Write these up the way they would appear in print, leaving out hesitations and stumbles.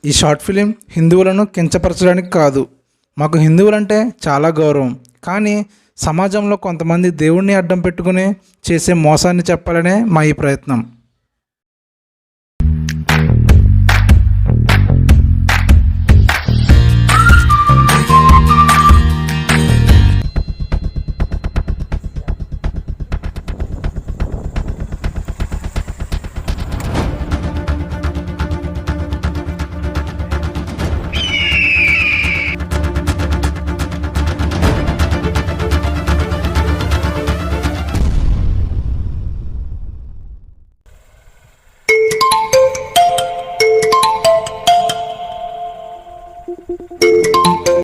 ఈ short film హిందువులను కించపరచడానికి కాదు. మాకు హిందువులంటే చాలా గౌరవం. కానీ సమాజంలో కొంతమంది దేవుణ్ణి అడ్డం పెట్టుకుని చేసే మోసాన్ని చెప్పాలనే మా ఈ ప్రయత్నం.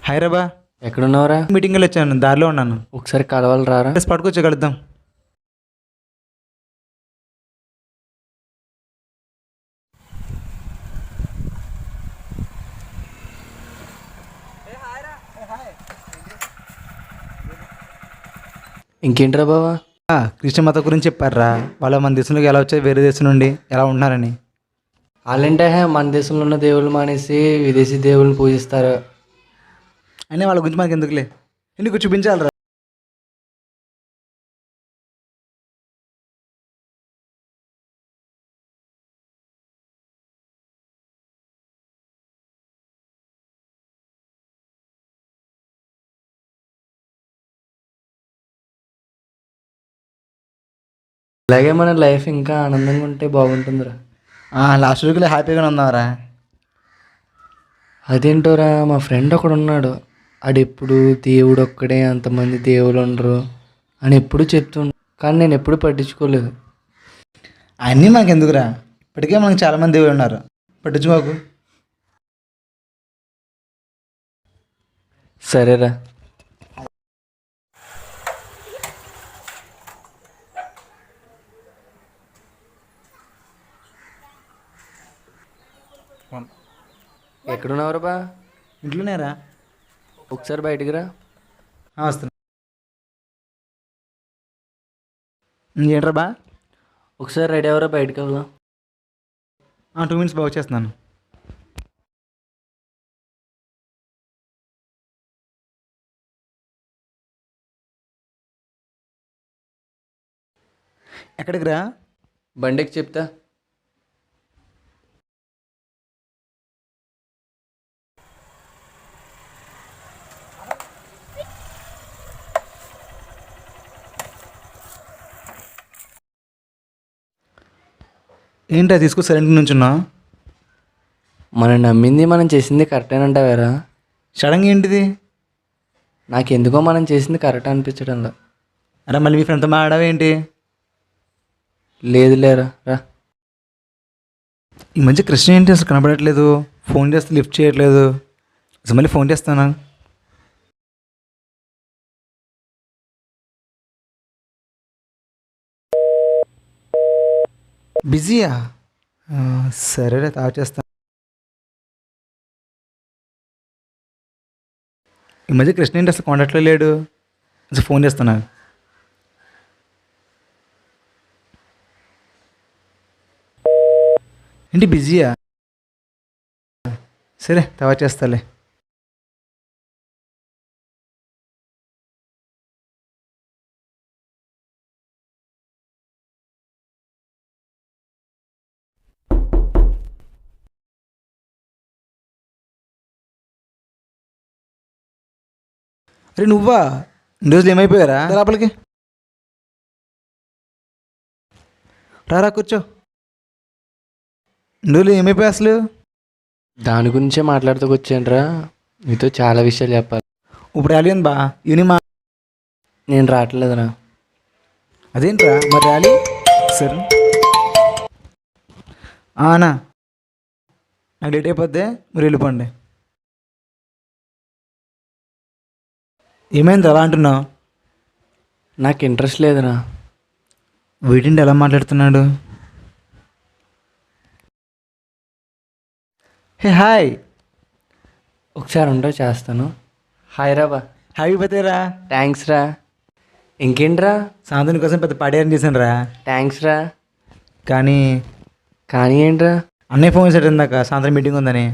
హైదరాబాద్ ఎక్కడున్నావురా? మీటింగ్లో వచ్చాను, దారిలో ఉన్నాను. ఒకసారి కలవాలి రారా? స్పాట్కి వచ్చి కలుద్దాం. ఇంకేంట్రా బావా? క్రిస్టియన్ మతం గురించి చెప్పారా? వాళ్ళ మన దేశంలోకి ఎలా వచ్చారు, వేరే దేశం నుండి ఎలా ఉంటున్నారని. వాళ్ళంటే మన దేశంలో ఉన్న దేవుళ్ళు మానేసి విదేశీ దేవుళ్ళని పూజిస్తారు. అయినా వాళ్ళ గురించి మనకి ఎందుకులే, ఎందుకు చూపించాలరా? అలాగే మన లైఫ్ ఇంకా ఆనందంగా ఉంటే బాగుంటుందిరా. లాస్ట్ వీక్లో హ్యాపీగానే ఉన్నారా? అదేంటోరా, మా ఫ్రెండ్ ఒకడు ఉన్నాడు. ఆడెప్పుడు దేవుడు ఒక్కడే, అంతమంది దేవుళ్ళు ఉండరు అని ఎప్పుడు చెప్తుండు. కానీ నేను ఎప్పుడు పట్టించుకోలేదు. అన్నీ మనకి ఎందుకురా, ఇప్పటికే మనకు చాలామంది దేవుళ్ళు ఉన్నారు, పట్టించుకోకు. సరేరా. ఎక్కడున్నావురా బా? ఇంట్లోనేరా. ఒకసారి బయటికి రా. వస్తున్నా. ఏంట్రా బా? ఒకసారి రెడీ అవరా, బయటకు వెళ్దాం. 2 minutes బాగా వచ్చేస్తున్నాను. ఎక్కడికి రా? బండికి చెప్తా. ఏంటో తీసుకు సైలెంట్ నుంచున్నా. మనం నమ్మింది మనం చేసింది కరెక్టేనంటావేరా? సడన్గా ఏంటిది? నాకెందుకో మనం చేసింది కరెక్ట్ అనిపించడంలో. అరే మళ్ళీ మీ ఫ్రెండ్తో మాట్లాడావేంటి? లేదు లేరా, రా. ఈ మధ్య కృష్ణ ఏంటి అసలు కనపడట్లేదు, ఫోన్ చేస్తే లిఫ్ట్ చేయట్లేదు. అసలు మళ్ళీ ఫోన్ చేస్తానా? బిజీయా? సరేలే, తాగు చేస్తాను. ఈ మధ్య కృష్ణ ఏంటి అసలు కాంటాక్ట్లో లేడు, అసలు ఫోన్ చేస్తాను. ఏంటి బిజీయా? సరే తర్వాత చేస్తాలే. అరే నువ్వా? ఇన్ని రోజులు ఏమైపోయారా? లోపలికి రారా, కూర్చో. ఇన్ని రోజులు ఏమైపోయా అసలు? దాని గురించే మాట్లాడుతూ వచ్చానురా. నీతో చాలా విషయాలు చెప్పాలి. ఇప్పుడు ర్యాలీ ఉంది బా, ఈవినింగ్ నేను రావట్లేదురా. అదేంట్రా మరి ర్యాలీ? సరే అన్నా, నాకు డేట్ అయిపోద్ది, మీరు వెళ్ళిపోండి. ఏమైంది అలా అంటున్నావు? నాకు ఇంట్రెస్ట్ లేదురా. వీటింటి ఎలా మాట్లాడుతున్నాడు? Hey hi. ఒకసారి ఉండో చేస్తాను. హాయ్ రా బా. హ్యాపీ బర్త్డే రా. థ్యాంక్స్ రా. ఇంకేంట్రా? సాంతుని కోసం పెద్ద పార్టీ అరేంజ్ చేశాను రా. థ్యాంక్స్ రా. కానీ కానీ ఏంట్రా? అన్నయ్య ఫోన్ చేశాడు ఇందాక, సాయంత్రం మీటింగ్ ఉందని.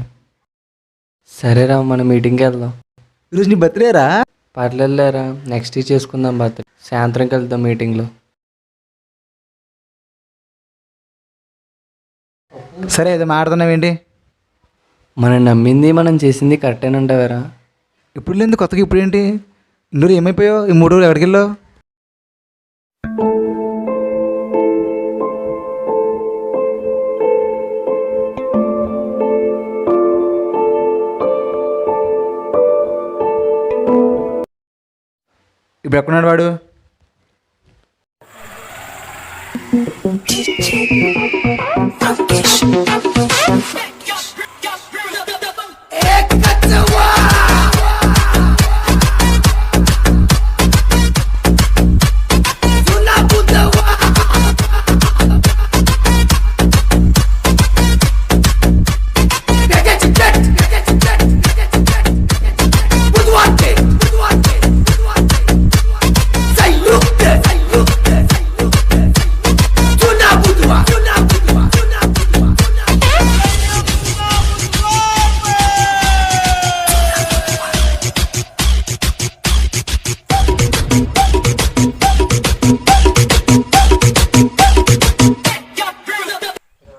సరేరా మన మీటింగ్కి వెళ్దాం. ఈరోజు నీ బర్త్డేరా? పర్లేదులేరా, నెక్స్ట్ వీక్ చేసుకుందాం బర్త్డే. సాయంత్రంకి వెళ్దాం మీటింగ్లో. సరే అయితే మాట్లాడుతున్నావేంటి? మనం నమ్మింది మనం చేసింది కరెక్టేనంటావారా? ఇప్పుడు లేదు కొత్తగా ఇప్పుడేంటి? ఇన్ని రోజులు ఏమైపోయావు? ఈ 3 రోజులు ఎక్కడికి వెళ్ళావు? ఇప్పుడు ఎక్కడున్నాడు వాడు?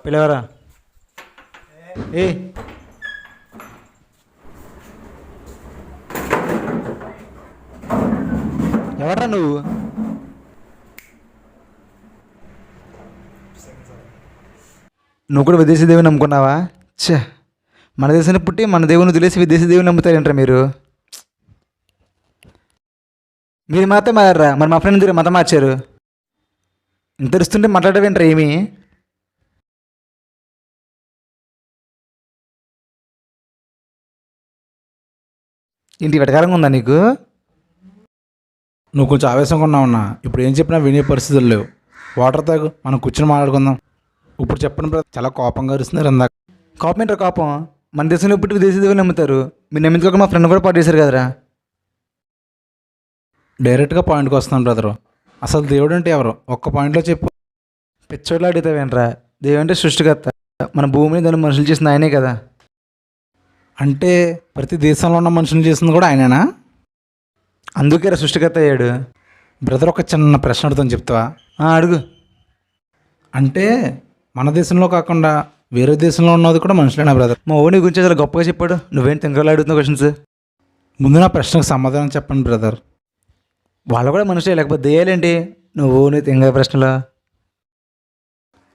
పిలవరా. ఏ ఎవరా నువ్వు? నువ్వు కూడా విదేశీ దేవుని నమ్ముకున్నావా? ఛే, మన దేశాన్ని పుట్టి మన దేవుని వదిలేసి విదేశీ దేవుని నమ్ముతారేంట్రా మీరు? మీరు మాత్రం మారారా? మరి మా ఫ్రెండ్ మతం మార్చారు. ఇంత తెలుస్తుంటే మాట్లాడవేంట్రా ఏమి? ఏంటి వెటకారంగా ఉందా నీకు? నువ్వు కొంచెం ఆవేశంగా ఉన్నావన్నా. ఇప్పుడు ఏం చెప్పినా వినే పరిస్థితులు లేవు. వాటర్ తాగు, మనం కూర్చొని మాట్లాడుకుందాం. ఇప్పుడు చెప్పండి బ్రదర్, చాలా కోపంగా అరుస్తున్నారు ఇందాక. కోపం ఏంట్రా కోపం? మన దేశంలో పుట్టి విదేశీ దేవుని నమ్ముతారు. మీరు నమ్మించుకోక మా ఫ్రెండ్ కూడా పాటు చేశారు కదరా. డైరెక్ట్గా పాయింట్కి వస్తున్నాను బ్రదరు. అసలు దేవుడు అంటే ఎవరు? ఒక్క పాయింట్లో చెప్పు. పిచ్చోళ్ళు అడుగుతావేంట్రా? దేవుడు అంటే సృష్టికర్త. మన భూమిని దాన్ని మనుషులు చేసిన ఆయనే కదా. అంటే ప్రతి దేశంలో ఉన్న మనుషులు చేసింది కూడా ఆయనేనా? అందుకే సృష్టికర్త అయ్యాడు. బ్రదర్, ఒక చిన్న ప్రశ్న అడుగుతాను, చెప్తావా? అడుగు. అంటే మన దేశంలో కాకుండా వేరే దేశంలో ఉన్నది కూడా మనుషులేనా బ్రదర్? మా ఓని గురించి చాలా గొప్పగా చెప్పాడు. నువ్వేం తింగరలు అడుగుతున్నావు క్వశ్చన్స్? ముందు నా ప్రశ్నకు సమాధానం చెప్పండి బ్రదర్. వాళ్ళు కూడా మనుషులే, లేకపోతే దెయ్యాలేంటి? నువ్వు నీ తింగర ప్రశ్నలు.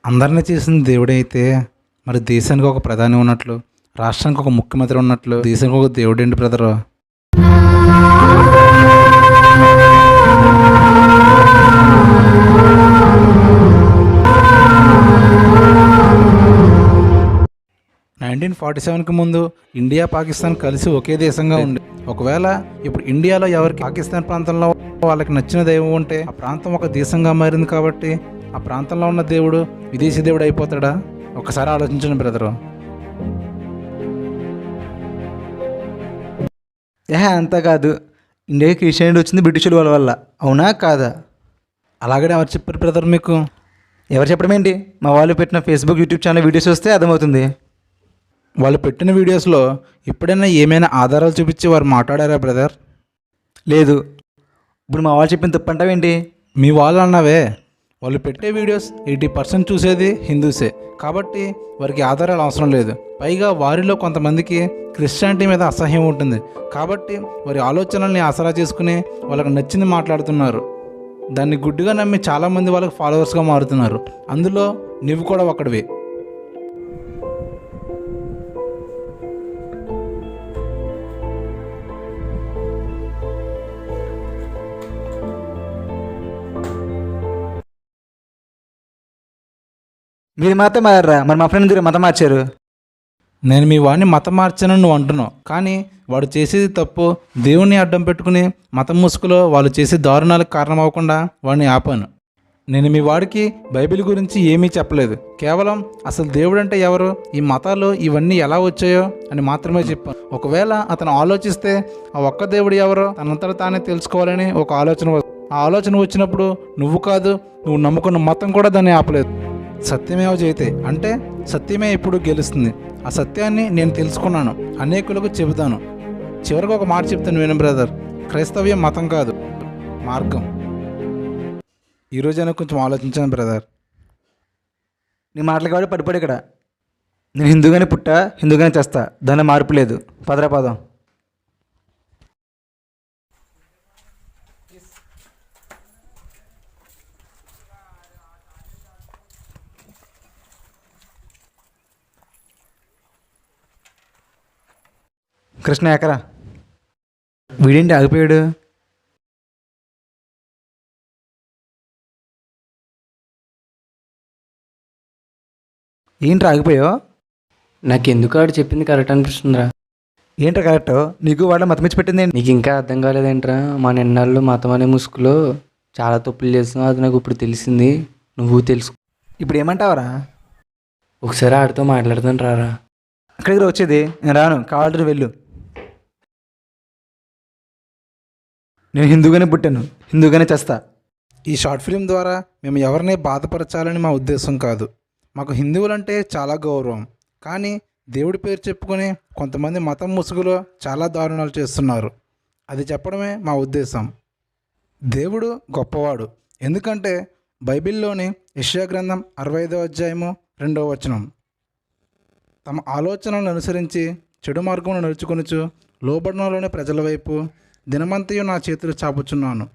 అందరినీ చేసిన దేవుడే అయితే మరి దేశానికి ఒక ప్రధాని ఉన్నట్లు, రాష్ట్రానికి ఒక ముఖ్యమంత్రి ఉన్నట్లు, దేశానికి ఒక దేవుడు ఏంటి బ్రదర్? నైన్టీన్ 47కి ముందు ఇండియా పాకిస్తాన్ కలిసి ఒకే దేశంగా ఉంది. ఒకవేళ ఇప్పుడు ఇండియాలో ఎవరికి పాకిస్తాన్ ప్రాంతంలో వాళ్ళకి నచ్చిన దైవం ఉంటే ఆ ప్రాంతం ఒక దేశంగా మారింది కాబట్టి ఆ ప్రాంతంలో ఉన్న దేవుడు విదేశీ దేవుడు అయిపోతాడా? ఒకసారి ఆలోచించండి బ్రదరు. అంతా కాదు. ఇండియాకి క్రిస్టియానిటీ వచ్చింది బ్రిటిష్ వాళ్ళ వల్ల. అవునా కాదా? అలాగనే ఎవరు చెప్పారు బ్రదర్ మీకు? ఎవరు చెప్పడం ఏంటి? మా వాళ్ళు పెట్టిన ఫేస్బుక్ యూట్యూబ్ ఛానల్ వీడియోస్ వస్తే అర్థమవుతుంది. వాళ్ళు పెట్టిన వీడియోస్లో ఎప్పుడైనా ఏమైనా ఆధారాలు చూపించి వారు మాట్లాడారా బ్రదర్? లేదు. ఇప్పుడు మా వాళ్ళు చెప్పిన తప్పు అంటావేంటి? మీ వాళ్ళు అన్నావే, వాళ్ళు పెట్టే వీడియోస్ 80% చూసేది హిందూసే కాబట్టి వారికి ఆధారాలు అవసరం లేదు. పైగా వారిలో కొంతమందికి క్రిస్టియానిటీ మీద అసహ్యం ఉంటుంది కాబట్టి వారి ఆలోచనల్ని ఆసరా చేసుకుని వాళ్ళకి నచ్చింది మాట్లాడుతున్నారు. దాన్ని గుడ్డిగా నమ్మి చాలామంది వాళ్ళకి ఫాలోవర్స్గా మారుతున్నారు. అందులో నువ్వు కూడా ఒకడివి. మీరు మాత్రం మారారా? మరి మా ఫ్రెండ్ మతం మార్చారు. నేను మీ వాడిని మతం మార్చానని నువ్వు అంటున్నావు, కానీ వాడు చేసేది తప్పు. దేవుణ్ణి అడ్డం పెట్టుకుని మతం ముసుగులో వాళ్ళు చేసే దారుణాలకు కారణం అవ్వకుండా వాడిని ఆపాను. నేను మీ వాడికి బైబిల్ గురించి ఏమీ చెప్పలేదు. కేవలం అసలు దేవుడు అంటే ఎవరు, ఈ మతాలు ఇవన్నీ ఎలా వచ్చాయో అని మాత్రమే చెప్పాను. ఒకవేళ అతను ఆలోచిస్తే ఆ ఒక్క దేవుడు ఎవరో తనంతట తానే తెలుసుకోవాలని ఒక ఆలోచన. ఆ ఆలోచన వచ్చినప్పుడు నువ్వు కాదు, నువ్వు నమ్ముకున్న మతం కూడా దాన్ని ఆపలేదు. సత్యమేవ జయతే అంటే సత్యమే ఎప్పుడు గెలుస్తుంది. ఆ సత్యాన్ని నేను తెలుసుకున్నాను, అనేకులకు చెబుతాను. చివరికి ఒక మాట చెప్తాను విను బ్రదర్, క్రైస్తవ్యం మతం కాదు, మార్గం. ఈరోజైనా కొంచెం ఆలోచించాను బ్రదర్. నీ మాటలు కాబట్టి పడిపోడు ఇక్కడ. నేను హిందూగానే పుట్టా, హిందూగానే చేస్తా, దానిలో మార్పు లేదు. పదరా పదం. కృష్ణ ఎకరా వీడేంటి ఆగిపోయాడు? ఏంట్రా ఆగిపోయావు? నాకెందుకు ఆడు చెప్పింది కరెక్ట్ అనిపిస్తుందిరా. ఏంట్రా కరెక్ట్? నీకు వాళ్ళ మతమిచ్చి పెట్టింది ఏంటి? నీకు ఇంకా అర్థం కాలేదేంట్రా? మా నిన్నాళ్ళు మతం అనే ముసుగులో చాలా తప్పులు చేస్తున్నావు, అది నాకు ఇప్పుడు తెలిసింది. నువ్వు తెలుసు. ఇప్పుడు ఏమంటావరా? ఒకసారి ఆడితో మాట్లాడతాను రారా. అక్కడికి వచ్చేది నేను రాను, కావాలంటే వెళ్ళు. నేను హిందూగానే పుట్టాను, హిందూగానే చేస్తా. ఈ షార్ట్ ఫిల్మ్ ద్వారా మేము ఎవరిని బాధపరచాలని మా ఉద్దేశం కాదు. మాకు హిందువులంటే చాలా గౌరవం, కానీ దేవుడి పేరు చెప్పుకొని కొంతమంది మతం ముసుగులో చాలా దారుణాలు చేస్తున్నారు. అది చెప్పడమే మా ఉద్దేశం. దేవుడు గొప్పవాడు, ఎందుకంటే బైబిల్లోని యెషయా గ్రంథం 65వ అధ్యాయము 2వ వచనం, తమ ఆలోచనలను అనుసరించి చెడు మార్గంలో నడుచుకొనుచు లోబడినలోని ప్రజల వైపు దినమంతయు నా చేతులు చాపుచున్నాను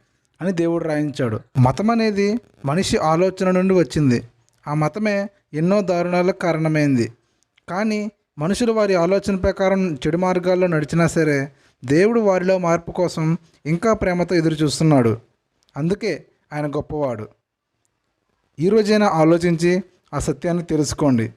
అని దేవుడు రాయించాడు. మతం అనేది మనిషి ఆలోచన నుండి వచ్చింది. ఆ మతమే ఎన్నో దారుణాలకు కారణమైంది. కానీ మనుషులు వారి ఆలోచన ప్రకారం చెడు మార్గాల్లో నడిచినా సరే దేవుడు వారిలో మార్పు కోసం ఇంకా ప్రేమతో ఎదురు చూస్తున్నాడు. అందుకే ఆయన గొప్పవాడు. ఈరోజైనా ఆలోచించి ఆ సత్యాన్ని తెలుసుకోండి.